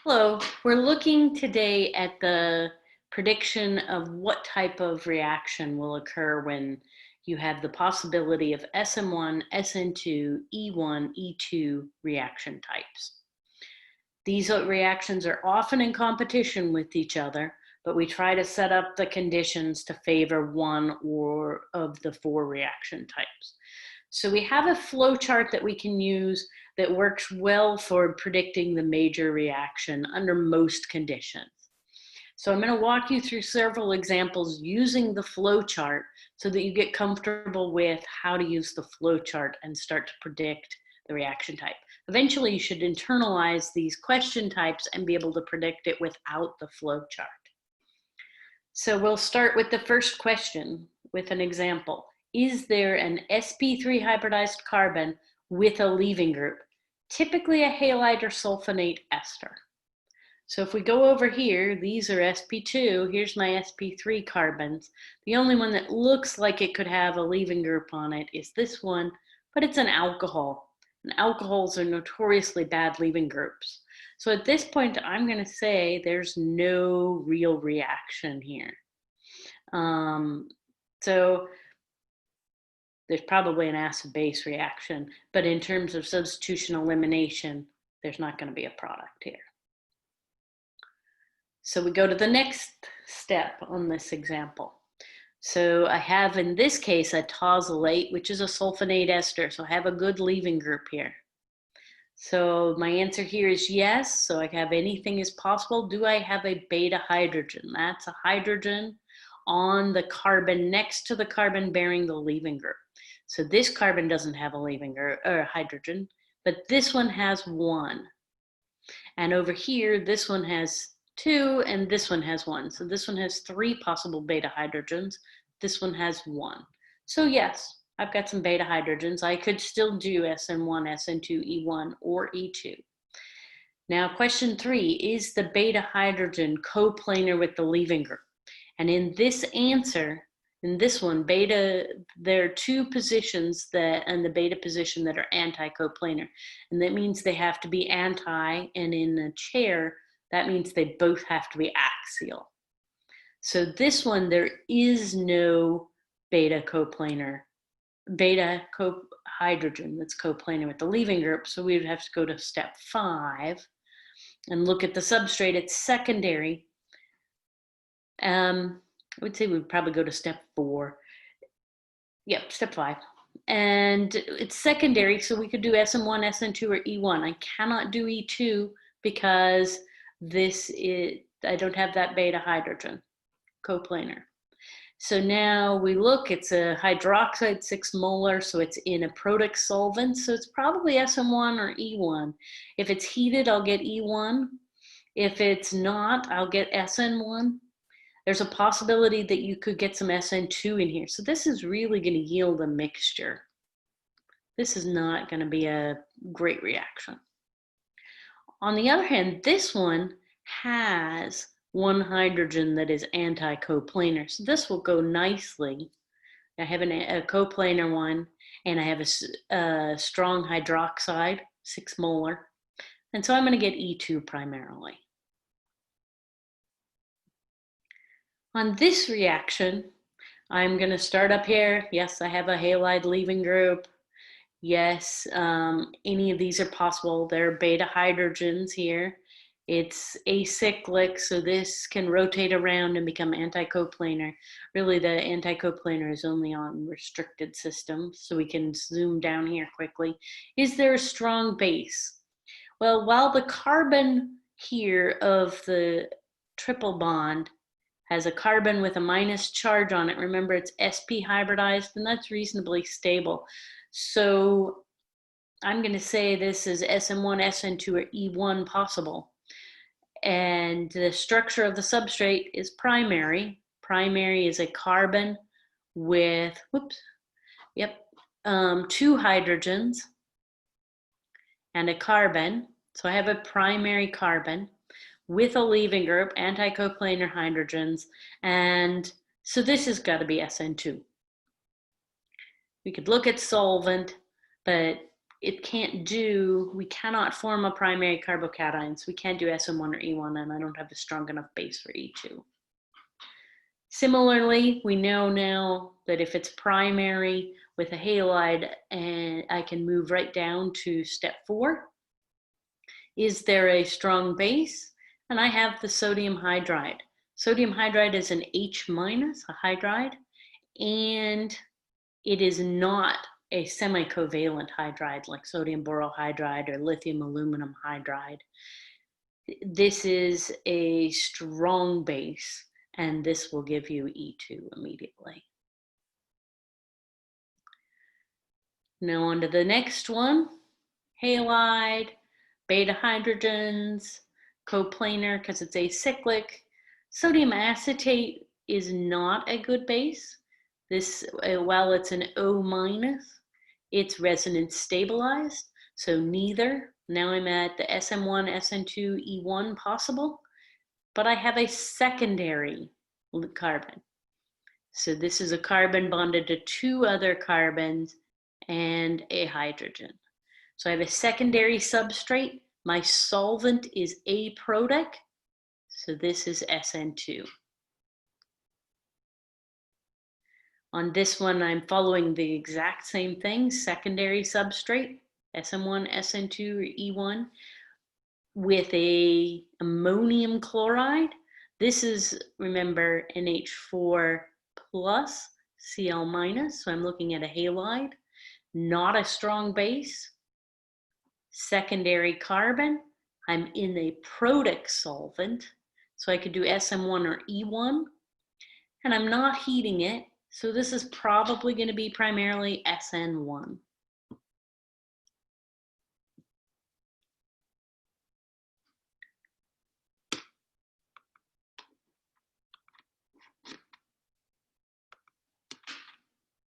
Hello, we're looking today at the prediction of what type of reaction will occur when you have the possibility of Sn1, Sn2, E1, E2 reaction types. These reactions are often in competition with each other, but we try to set up the conditions to favor one or of the four reaction types. So we have a flow chart that we can use that works well for predicting the major reaction under most conditions. So I'm going to walk you through several examples using the flow chart so that you get comfortable with how to use the flow chart and start to predict the reaction type. Eventually, you should internalize these question types and be able to predict it without the flow chart. So we'll start with the first question with an example. Is there an sp3 hybridized carbon with a leaving group, typically a halide or sulfonate ester? So if we go over here, these are sp2, here's my sp3 carbons. The only one that looks like it could have a leaving group on it is this one, but it's an alcohol. And alcohols are notoriously bad leaving groups. So at this point, I'm going to say there's no real reaction here. So there's probably an acid-base reaction, but in terms of substitution elimination, there's not going to be a product here. So we go to the next step on this example. So I have, in this case, a tosylate, which is a sulfonate ester. So I have a good leaving group here. So my answer here is yes. So I have anything is possible. Do I have a beta hydrogen? That's a hydrogen on the carbon next to the carbon bearing the leaving group. So this carbon doesn't have a leaving group or hydrogen, but this one has one. And over here, this one has two and this one has one. So this one has three possible beta hydrogens. This one has one. So yes, I've got some beta hydrogens. I could still do Sn1, Sn2, E1, or E2. Now, question 3, is the beta hydrogen coplanar with the leaving group? And in this answer, in this one, beta, there are two positions that, and the beta position that are anti-coplanar. And that means they have to be anti, and in a chair, that means they both have to be axial. So this one, there is no beta hydrogen that's coplanar with the leaving group. So we would have to go to step 5 and look at the substrate. It's secondary. I would say we'd probably go to step 4. Yep, step 5. And it's secondary, so we could do Sn1, Sn2, or E1. I cannot do E2 because I don't have that beta hydrogen coplanar. So now we look, it's a hydroxide 6 molar, so it's in a protic solvent, so it's probably Sn1 or E1. If it's heated, I'll get E1. If it's not, I'll get Sn1. There's a possibility that you could get some Sn2 in here. So this is really going to yield a mixture. This is not going to be a great reaction. On the other hand, this one has one hydrogen that is anti-coplanar. So this will go nicely. I have a coplanar one, and I have a strong hydroxide, 6 molar. And so I'm going to get E2 primarily. On this reaction, I'm going to start up here. Yes, I have a halide leaving group. Yes, any of these are possible. There are beta hydrogens here. It's acyclic, so this can rotate around and become anti-coplanar. Really, the anti-coplanar is only on restricted systems, so we can zoom down here quickly. Is there a strong base? Well, while the carbon here of the triple bond has a carbon with a minus charge on it, remember it's sp hybridized, and that's reasonably stable. So I'm going to say this is Sn1, Sn2, or E1 possible. And the structure of the substrate is primary. Primary is a carbon with, 2 hydrogens and a carbon. So I have a primary carbon with a leaving group, anti-coplanar hydrogens, and so this has got to be Sn2. We could look at solvent, but we cannot form a primary carbocation, so we can't do Sn1 or E1, and I don't have a strong enough base for E2. Similarly, we know now that if it's primary with a halide, and I can move right down to step 4. Is there a strong base? And I have the sodium hydride. Sodium hydride is an H-, a hydride, and it is not a semi-covalent hydride like sodium borohydride or lithium aluminum hydride. This is a strong base, and this will give you E2 immediately. Now on to the next one, halide, beta hydrogens, coplanar because it's acyclic. Sodium acetate is not a good base. This, while it's an O-, it's resonance stabilized, so neither. Now I'm at the Sn1, Sn2, E1 possible, but I have a secondary carbon. So this is a carbon bonded to 2 other carbons and a hydrogen. So I have a secondary substrate. My solvent is aprotic, so this is Sn2. On this one, I'm following the exact same thing, secondary substrate, Sn1, Sn2, or E1, with a ammonium chloride. This is, remember, NH4 plus Cl minus, so I'm looking at a halide, not a strong base. Secondary carbon, I'm in a protic solvent, so I could do Sn1 or E1, and I'm not heating it, so this is probably going to be primarily Sn1.